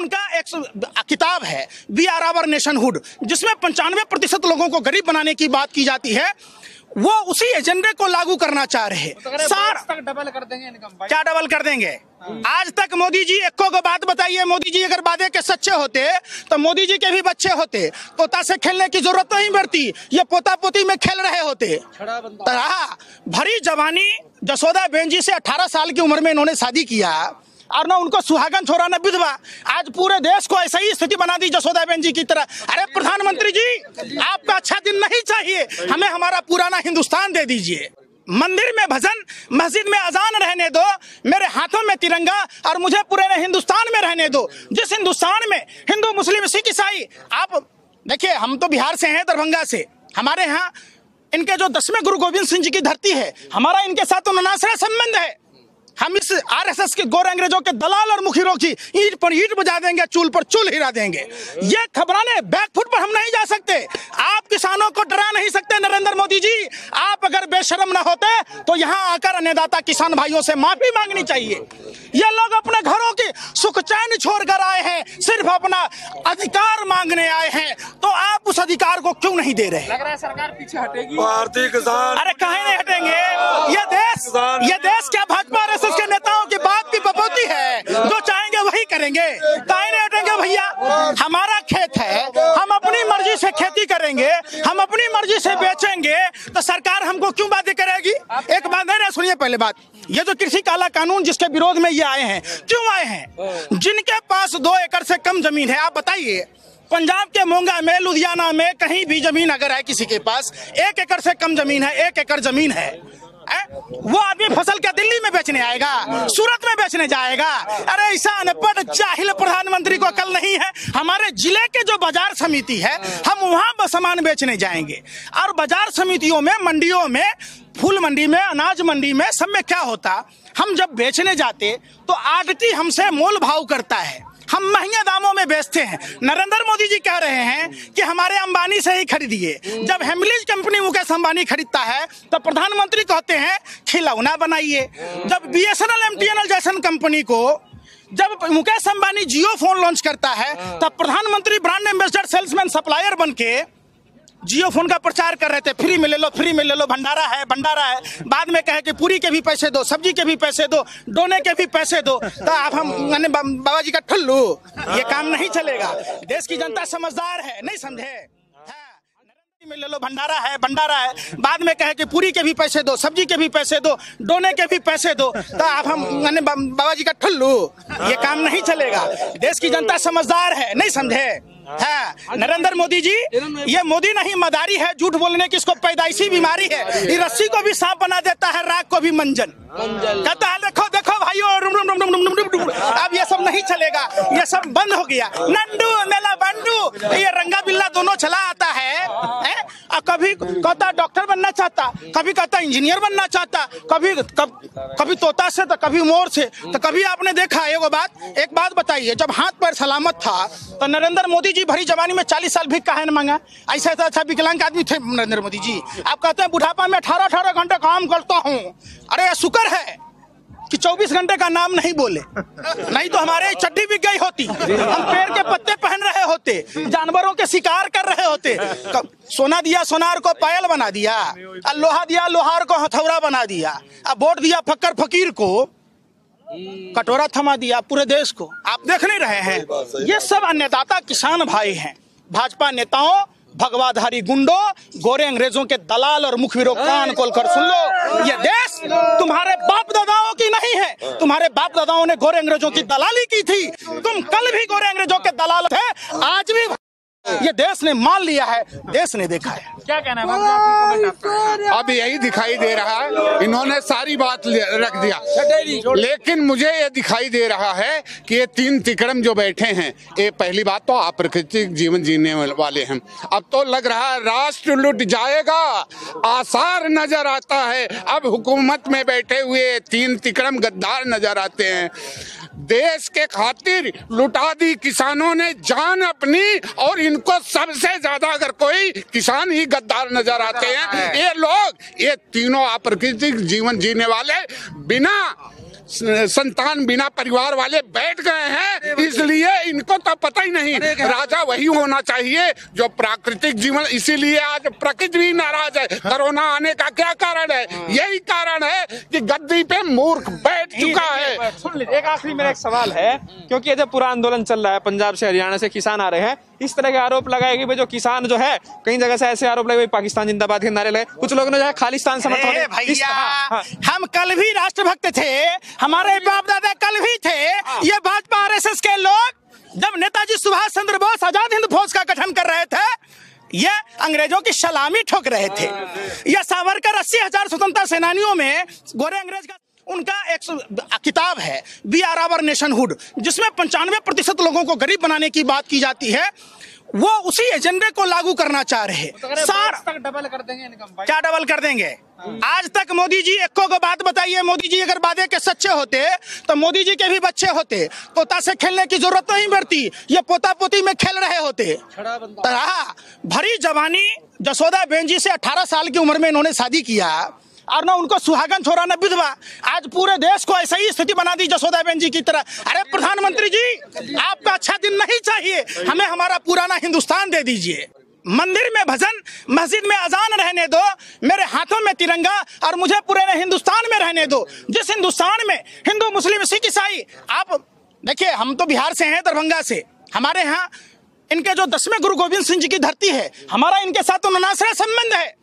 उनका एक किताब है वी आर आवर नेशनहुड, जिसमें 95% लोगों को गरीब बनाने की बात की जाती है। वो उसी एजेंडे को लागू करना चाह रहे हैं। तक डबल कर देंगे इनकम। क्या डबल कर देंगे? आज तक मोदी जी एको को बात बताइए, मोदी जी अगर वादे के सच्चे होते तो मोदी जी के भी बच्चे होते, तोता से खेलने की जरूरत नहीं पड़ती, ये पोता पोती में खेल रहे होते। भरी जवानी जसोदा बेन जी से 18 साल की उम्र में इन्होंने शादी किया और ना उनको सुहागन छोरा न विधवा। आज पूरे देश को ऐसा ही स्थिति बना दी जसोदा बेन जी की तरह। अरे प्रधानमंत्री जी, आपका अच्छा दिन नहीं चाहिए, हमें हमारा पुराना हिंदुस्तान दे दीजिए। मंदिर में भजन, मस्जिद में अजान रहने दो, मेरे हाथों में तिरंगा और मुझे पूरे हिंदुस्तान में रहने दो। जिस हिंदुस्तान में हिंदू मुस्लिम सिख ईसाई, आप देखिए हम तो बिहार से हैं, दरभंगा से, हमारे यहाँ इनके जो 10वें गुरु गोविंद सिंह जी की धरती है, हमारा इनके साथ तो नासरा संबंध है। हम इस आरएसएस के गोरे अंग्रेजों के दलाल और मुखिरों की ईंट पर ईंट बजा देंगे, चूल पर चूल हिला देंगे। ये खबराने बैकफुट पर हम नहीं जा सकते। आप किसानों को डरा नहीं सकते नरेंद्र मोदी जी। आप अगर बेशरम ना होते तो यहाँ आकर अन्नदाता किसान भाइयों से माफी मांगनी चाहिए। ये लोग अपने घरों की सुख चैन छोड़कर आए हैं, सिर्फ अपना अधिकार मांगने आए हैं, तो आप उस अधिकार को क्यों नहीं दे रहे? लग रहा है सरकार पीछे हटेगी। भारतीय किसान, अरे काहे नहीं हटेंगे? ये देश क्या भाजपा के नेताओं की बात की बपोती है? जो चाहेंगे वही करेंगे, काहे नहीं हटेंगे भैया? हमारा खेत है, हम अपनी मर्जी से खेती करेंगे, हम अपनी मर्जी से बेचेंगे, तो सरकार हमको क्यों बातें करेगी? एक बात नहीं, सुनिए पहले बात, ये जो कृषि काला कानून जिसके विरोध में ये आए हैं, क्यों आए हैं? जिनके पास 2 एकड़ से कम जमीन है, आप बताइए, पंजाब के मोंगा में, लुधियाना में कहीं भी जमीन अगर है किसी के पास, 1 एकड़ से कम जमीन है, 1 एकड़ जमीन है, वो आदमी फसल क्या दिल्ली में बेचने आएगा, सूरत में बेचने जाएगा? अरे ऐसा अनपढ़ जाहिल प्रधानमंत्री को अकल नहीं है। हमारे जिले के जो बाजार समिति है, हम वहां सामान बेचने जाएंगे, और बाजार समितियों में, मंडियों में, फूल मंडी में, अनाज मंडी में, सब में क्या होता, हम जब बेचने जाते तो आड़ती हमसे मोल भाव करता है, हम महंगे दामों में बेचते हैं। नरेंद्र मोदी जी कह रहे हैं कि हमारे अंबानी से ही खरीदिए। जब हेमलीज कंपनी मुकेश अंबानी खरीदता है तो प्रधानमंत्री कहते हैं खिलौना बनाइए। जब बीएसएनएल एमटीएनएल जैसन कंपनी को, जब मुकेश अंबानी जियो फोन लॉन्च करता है, तब प्रधानमंत्री ब्रांड एम्बेसडर, सेल्समैन, सप्लायर बन के जियो फोन का प्रचार कर रहे थे, फ्री में ले लो, फ्री में ले लो, भंडारा है, भंडारा है। बाद में कहे कि पूरी के भी पैसे दो, सब्जी के भी पैसे दो, डोने के भी पैसे दो, तो आप हम बाबा जी का ठल्लू, ये काम नहीं चलेगा। देश की जनता समझदार है, नहीं समझे? में ले लो, भंडारा है, भंडारा है। बाद में कहे कि पूरी के भी पैसे दो, सब्जी के भी पैसे दो, डोने के भी पैसे दो, तो आप हम बाबा जी का ठल्लू, ये काम नहीं चलेगा। देश की जनता समझदार है, नहीं समझे? है नरेंद्र मोदी जी, ये मोदी नहीं मदारी है, झूठ बोलने की इसको पैदाइशी बीमारी है। ये रस्सी को भी सांप बना देता है, राख को भी मंजन कहता है। देखो देखो भाइयों, अब ये सब नहीं चलेगा, ये सब बंद हो गया। नंडू मेला बंडू, ये रंगा बिल्ला दोनों चला आता है। और कभी कहता डॉक्टर बनना चाहता, कभी कहता इंजीनियर बनना चाहता, कभी तोता से तो कभी मोर से, तो कभी आपने देखा एक बात बताइए, जब हाथ पैर सलामत था तो नरेंद्र मोदी जी भरी जवानी में 40 साल भी काहे न मांगा? ऐसा अच्छा विकलांग आदमी थे नरेंद्र मोदी जी। आप कहते हैं बुढ़ापा में 18 घंटे काम करता हूँ। अरे शुक्र है कि 24 घंटे का नाम नहीं बोले, नहीं तो हमारे चड्डी बिक गई होती, हम पेड़ के पत्ते पहन रहे होते, जानवरों के शिकार कर रहे होते। सोना दिया सोनार को पायल बना दिया, लोहा दिया लोहार को हथौड़ा बना दिया, अब वोट दिया फक्कर फकीर को कटोरा थमा दिया पूरे देश को। आप देख नहीं रहे हैं? ये सब अन्नदाता किसान भाई हैं। भाजपा नेताओं, भगवाधारी गुंडों, गोरे अंग्रेजों के दलाल और मुखबिरों, कान खोलकर सुन लो, ये देश तुम्हारे बाप दादाओं की नहीं है। तुम्हारे बाप दादाओं ने गोरे अंग्रेजों की दलाली की थी, तुम कल भी गोरे अंग्रेजों के दलाल थे, आज भी ये देश ने मान लिया है, देश ने देखा है। क्या कहना है? अब यही दिखाई दे रहा है, इन्होंने सारी बात रख दिया, लेकिन मुझे ये दिखाई दे रहा है कि ये 3 तिकड़म जो बैठे हैं, ये पहली बात तो अप्राकृतिक जीवन जीने वाले हैं। अब तो लग रहा है राष्ट्र लुट जाएगा, आसार नजर आता है। अब हुकूमत में बैठे हुए 3 तिकड़म गद्दार नजर आते हैं। देश के खातिर लुटा दी किसानों ने जान अपनी, और इनको सबसे ज्यादा अगर कोई किसान ही गद्दार नजर आते हैं। ये लोग, ये तीनों अप्राकृतिक जीवन जीने वाले, बिना संतान, बिना परिवार वाले बैठ गए हैं, इसलिए इनको तो पता ही नहीं। राजा वही होना चाहिए जो प्राकृतिक जीवन, इसीलिए आज प्रकृति भी नाराज है। कोरोना आने का क्या कारण है? यही कारण है कि गद्दी पे मूर्ख बैठ चुका है। सुन लीजिए, एक आखिरी मेरा एक सवाल है, क्योंकि ये जो पूरा आंदोलन चल रहा है, पंजाब से हरियाणा से किसान आ रहे हैं, इस तरह के आरोप लगाए कि जो किसान जो है, कई जगह से ऐसे आरोप लगे पाकिस्तान जिंदाबाद के नारे लगे, कुछ लोगों ने जो है खालिस्तान समर्थन। भैया हम कल भी राष्ट्रभक्त थे, हमारे बाप दादा कल भी थे। ये भाजपा आरएसएस के लोग जब नेताजी सुभाष चंद्र बोस आजाद हिंद फौज का गठन कर रहे थे, ये अंग्रेजों की सलामी ठोक रहे थे। यह सावरकर 80,000 स्वतंत्रता सेनानियों में गोरे अंग्रेज का उनका एक किताब है वी आर आवर नेशनहुड, जिसमें 95% लोगों को गरीब बनाने की बात की जाती है। वो उसी एजेंडे को लागू करना चाह रहे हैं। तक डबल कर देंगे इनकम भाई। क्या डबल कर देंगे? आज तक मोदी जी एको को बात बताइए, मोदी जी अगर वादे के सच्चे होते तो मोदी जी के भी बच्चे होते, तोता से खेलने की जरूरत नहीं पड़ती, ये पोता पोती में खेल रहे होते। भरी जवानी जसोदा बेन जी से 18 साल की उम्र में इन्होंने शादी किया और ना उनको सुहागन छोरा न विधवा। आज पूरे देश को ऐसा ही स्थिति बना दी जसोदा बेन जी की तरह। अरे प्रधानमंत्री जी, आपका अच्छा दिन नहीं चाहिए, हमें हमारा पुराना हिंदुस्तान दे दीजिए। मंदिर में भजन, मस्जिद में अजान रहने दो, मेरे हाथों में तिरंगा और मुझे पूरे हिंदुस्तान में रहने दो। जिस हिंदुस्तान में हिंदू मुस्लिम सिख ईसाई, आप देखिए हम तो बिहार से हैं, दरभंगा से, हमारे यहाँ इनके जो 10वें गुरु गोविंद सिंह जी की धरती है, हमारा इनके साथ तो नासरा संबंध है।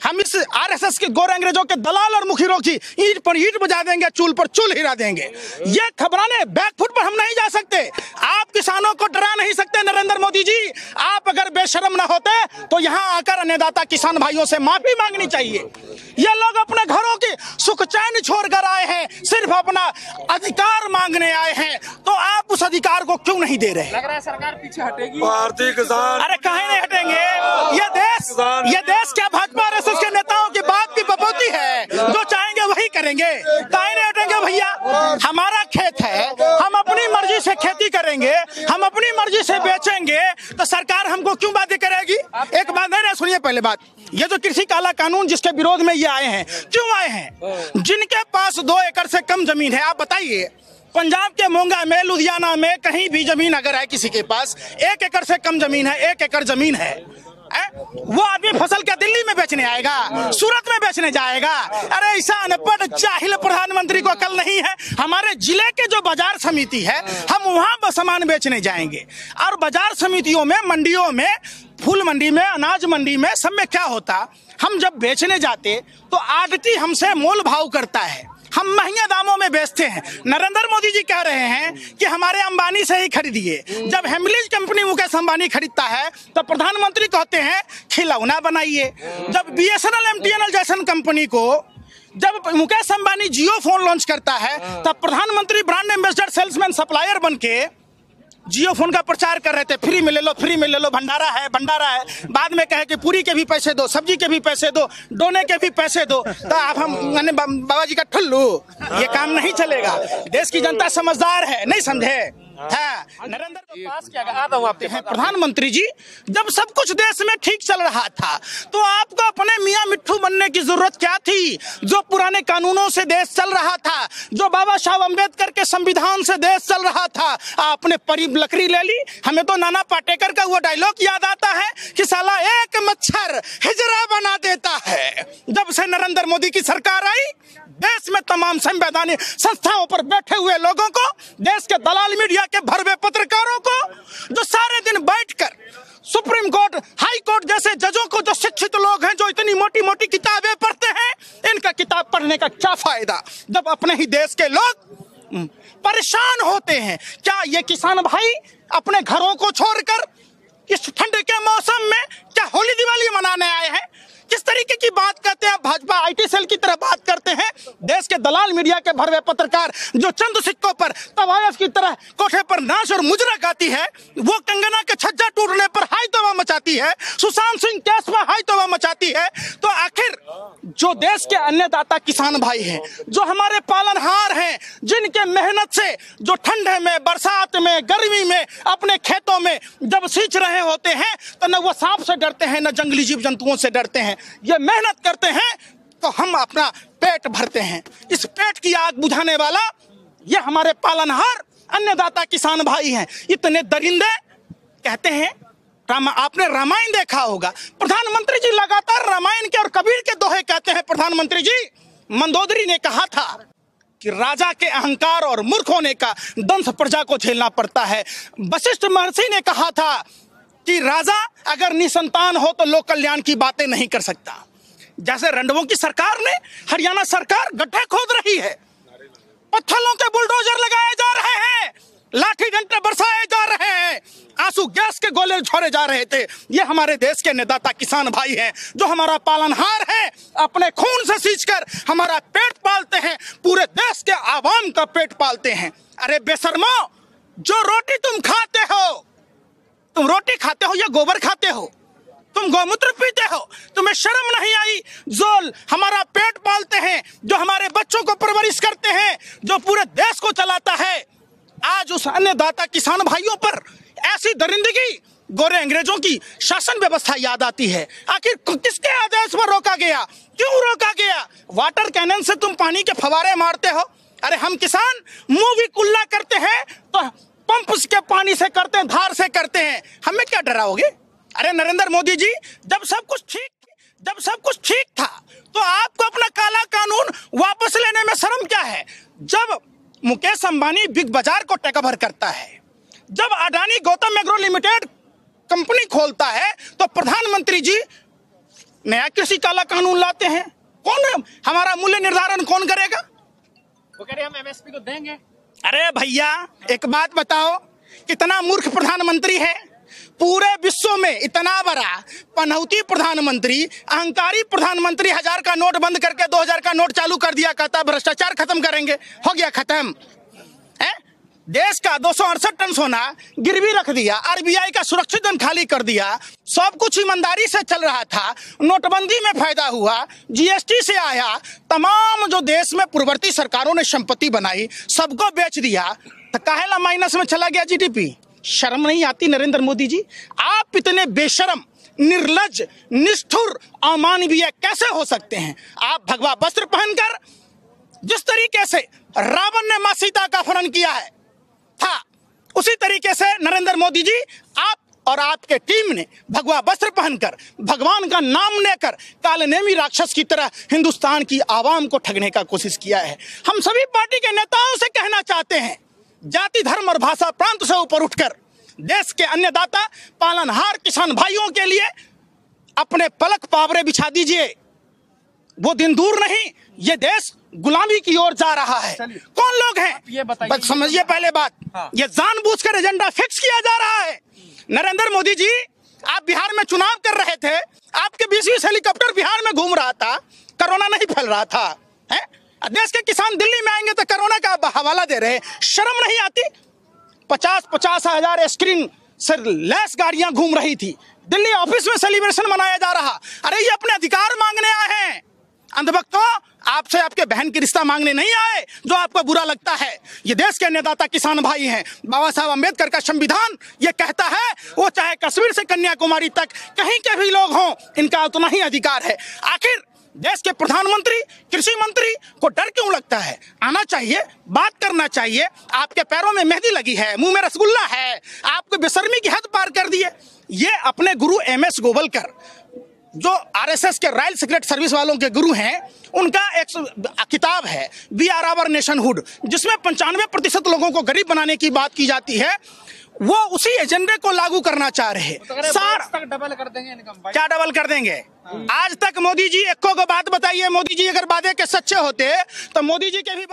हम इस आरएसएस के गोरे अंग्रेजों के दलाल और मुखिरों की ईंट पर ईंट बजा देंगे, चूल पर चूल हिला देंगे। ये खबराने बैकफुट पर हम नहीं जा सकते। आप किसानों को डरा नहीं सकते नरेंद्र मोदी जी। आप अगर बेशरम ना होते तो यहाँ आकर अन्नदाता किसान भाइयों से माफी मांगनी चाहिए। ये लोग अपने घरों की सुख चैन छोड़कर आए हैं, सिर्फ अपना अधिकार मांगने आए हैं, तो आप उस अधिकार को क्यों नहीं दे रहे? लग रहा है सरकार पीछे हटेगी। भारतीय किसान, अरे काहे नहीं हटेंगे? ये देश क्या भाजपा आरएसएस के नेताओं की बात की बपौती है? जो चाहेंगे वही करेंगे, काहे नहीं हटेंगे भैया? हमारा खेत है, हम अपनी मर्जी से खेती करेंगे, हम अपनी मर्जी से बेचेंगे, तो सरकार हमको क्यों बातें करेगी? एक बात नहीं, सुनिए पहले बात, ये जो कृषि काला कानून जिसके विरोध में ये आए हैं, क्यों आए हैं? जिनके पास 2 एकड़ से कम जमीन है, आप बताइए, पंजाब के मोंगा में, लुधियाना में, कहीं भी जमीन अगर है किसी के पास 1 एकड़ से कम जमीन है, 1 एकड़ जमीन है, वो आदमी फसल क्या दिल्ली में बेचने आएगा, सूरत में बेचने जाएगा? अरे ऐसा अनपढ़ जाहिल प्रधानमंत्री को अकल नहीं है। हमारे जिले के जो बाजार समिति है, हम वहां सामान बेचने जाएंगे, और बाजार समितियों में, मंडियों में, फूल मंडी में, अनाज मंडी में, सब में क्या होता, हम जब बेचने जाते तो आड़ती हमसे मोल भाव करता है, हम महंगे दामों में बेचते हैं। नरेंद्र मोदी जी कह रहे हैं कि हमारे अंबानी से ही खरीदिए। जब हेमलीज कंपनी मुकेश अंबानी खरीदता है तो प्रधानमंत्री कहते हैं खिलौना बनाइए। जब बीएसएनएल एमटीएनएल जैसन कंपनी को जब मुकेश अंबानी जियो फोन लॉन्च करता है, तब प्रधानमंत्री ब्रांड एम्बेसडर, सेल्समैन, सप्लायर बन के जियो फोन का प्रचार कर रहे थे, फ्री में ले लो, फ्री में ले लो, भंडारा है, भंडारा है। बाद में कहे कि पूरी के भी पैसे दो, सब्जी के भी पैसे दो, डोने के भी पैसे दो। तो आप हम बाबा जी का ठुल्लू, ये काम नहीं चलेगा। देश की जनता समझदार है, नहीं समझे? नरेंद्र के पास क्या आता हूँ आपके हैं प्रधानमंत्री जी, जब सब कुछ देश में ठीक चल रहा था तो आपको अपने मियाँ मिट्ठू बनने की जरूरत क्या थी? जो पुराने कानूनों से देश चल रहा था, जो बाबा साहब अम्बेडकर के संविधान से देश चल रहा था, आपने परी लकड़ी ले ली। हमें तो नाना पाटेकर का वो डायलॉग याद आता है कि साला एक मच्छर हिजरा बना देता है। जब से नरेंद्र मोदी की सरकार आई, देश में तमाम संवैधानिक संस्थाओं पर बैठे हुए लोगों को, देश के दलाल मीडिया के भरवे पत्रकारों को, जो सारे दिन बैठकर सुप्रीम कोर्ट, हाई कोर्ट जैसे जजों को, जो शिक्षित लोग हैं, जो इतनी मोटी मोटी किताबें पढ़ते हैं, इनका किताब पढ़ने का क्या फायदा जब अपने ही देश के लोग परेशान होते हैं? क्या ये किसान भाई अपने घरों को छोड़कर इस ठंड के मौसम में क्या होली दिवाली मनाने आए हैं? किस तरीके की बात करते हैं? भाजपा आईटी सेल की तरह बात करते हैं। देश के दलाल मीडिया के भरवे पत्रकार जो चंद सिक्कों पर तवायफ की तरह कोठे पर नाच और मुजरा गाती है, वो कंगना के छज्जा टूटने पर हाई तौबा मचाती है, सुशांत सिंह केस में हाई तौबा मचाती है। तो आखिर जो देश के अन्नदाता किसान भाई हैं, जो हमारे पालनहार हैं, जिनके मेहनत से जो ठंड में, बरसात में, गर्मी में अपने खेतों में जब सींच रहे होते हैं, तो न वो सांप से डरते हैं, न जंगली जीव जंतुओं से डरते हैं। ये मेहनत करते हैं तो हम अपना पेट भरते हैं। इस पेट की आग बुझाने वाला ये हमारे पालनहार अन्नदाता किसान भाई हैं, इतने दरिंदे कहते हैं। आपने रामायण देखा होगा, प्रधानमंत्री जी लगातार रामायण के और कबीर के दोहे कहते हैं। प्रधानमंत्री जी, मंदोदरी ने कहा था कि राजा के अहंकार और मूर्ख होने का दंश प्रजा को झेलना पड़ता है। वशिष्ठ महर्षि ने कहा था कि राजा अगर निसंतान हो तो लोक कल्याण की बातें नहीं कर सकता। जैसे रंडवों की सरकार ने, हरियाणा सरकार गड्ढे खोद रही है, पत्थरों के बुलडोजर लगाए जा रहे हैं, लाठी डंडे बरसाए जा रहे हैं, आंसू गैस के गोले छोड़े जा रहे थे। ये हमारे देश के अन्नदाता किसान भाई हैं, जो हमारा पालनहार है, अपने खून से सींचकर हमारा पेट पालते हैं, पूरे देश के आवाम का पेट पालते हैं। अरे बेशर्मो, जो रोटी तुम खाते हो, तुम रोटी खाते हो या गोबर खाते हो, तुम गौमूत्र पीते हो, तुम्हें शर्म नहीं आई? जो हमारा पेट पालते हैं, जो हमारे बच्चों को परवरिश करते हैं, जो पूरे देश को चलाता है, आज उस अन्नदाता किसान भाइयों पर ऐसी दरिंदगी, गोरे अंग्रेजों की शासन व्यवस्था याद आती है। आखिर किसके आदेश पर रोका गया, क्यों रोका गया? वाटर कैनन से तुम पानी के फवारे मारते हो। अरे हम किसान मुंह भी कुल्ला करते हैं तो पंप के पानी से करते हैं, धार से करते हैं, हमें क्या डराओगे? अरे नरेंद्र मोदी जी, जब सब कुछ ठीक था तो आपको अपना काला कानून वापस लेने में शर्म क्या है? जब मुकेश अंबानी बिग बाजार को टेक ओवर करता है, जब Adani Gautam agro limited company खोलता है, तो प्रधानमंत्री जी नया कृषि काला कानून लाते हैं। कौन हमारा मूल्य निर्धारण कौन करेगा? वो कह रहे हम एमएसपी को देंगे। अरे भैया, एक बात बताओ, कितना मूर्ख प्रधानमंत्री है? पूरे विश्व में इतना बड़ा पनौती प्रधानमंत्री, अहंकारी प्रधानमंत्री 1000 का नोट बंद करके 2000 का नोट चालू कर दिया, कहता भ्रष्टाचार खत्म करेंगे। हो गया खत्म है? देश का 268 टन सोना गिरवी रख दिया, आरबीआई का सुरक्षित धन खाली कर दिया, सब कुछ ईमानदारी से चल रहा था, नोटबंदी में फायदा हुआ, जीएसटी से आया, तमाम जो देश में पूर्ववर्ती सरकारों ने संपत्ति बनाई सबको बेच दिया, तो काहेला माइनस में चला गया जीडीपी? शर्म नहीं आती नरेंद्र मोदी जी? आप इतने बेशरम, निर्लज, निष्ठुर, अमानवीय कैसे हो सकते हैं? आप भगवा वस्त्र पहनकर जिस तरीके से रावण ने मां सीता का अपहरण किया है था, उसी तरीके से नरेंद्र मोदी जी, आप और आपके टीम ने भगवा वस्त्र पहनकर, भगवान का नाम लेकर कालनेमी राक्षस की तरह हिंदुस्तान की आवाम को ठगने का कोशिश किया है। हम सभी पार्टी के नेताओं से कहना चाहते हैं, जाति, धर्म और भाषा प्रांत से ऊपर उठकर देश के अन्नदाता पालनहार किसान भाइयों के लिए अपने पलक पावरे बिछा दीजिए। वो दिन दूर नहीं, ये देश गुलामी की ओर जा रहा है। कौन लोग हैं ये बताइए, समझिए पहले बात। हाँ। ये जानबूझकर एजेंडा फिक्स किया जा रहा है। नरेंद्र मोदी जी, आप बिहार में चुनाव कर रहे थे, आपके 20 हेलीकॉप्टर बिहार में घूम रहा था, कोरोना नहीं फैल रहा था, है? देश के किसान दिल्ली में आएंगे तो कोरोना का हवाला दे रहे। शर्म नहीं आती? 50-50 हजार स्क्रीन से लैस गाड़ियां घूम रही थी, दिल्ली ऑफिस में सेलिब्रेशन मनाया जा रहा। अरे ये अपने अधिकार मांगने आए हैं। अंधभक्तों, आपसे आपके बहन की रिश्ता मांगने नहीं आए जो आपको बुरा लगता है। ये देश के अन्नदाता किसान भाई हैं। बाबा साहब अम्बेडकर का संविधान ये कहता है, वो चाहे कश्मीर से कन्याकुमारी तक कहीं के भी लोग हों, इनका उतना ही अधिकार है। आखिर देश के प्रधानमंत्री, कृषि मंत्री को डर क्यों लगता है? आना चाहिए, बात करना चाहिए। आपके पैरों में मेहंदी लगी है, मुंह में रसगुल्ला है, आपको बेशर्मी की हद पार कर दिए। ये अपने गुरु एमएस गोवलकर, जो आरएसएस के रॉयल सीक्रेट सर्विस वालों के गुरु हैं, उनका एक किताब है वी आर आवर नेशनहुड, जिसमें 95% लोगों को गरीब बनाने की बात की जाती है। वो उसी एजेंडे को लागू करना चाह रहे हैं। तक डबल कर देंगे इनकम। क्या डबल कर देंगे? आज तक मोदी जी एको को बात बताइए, मोदी जी अगर वादे के सच्चे होते तो मोदी जी के भी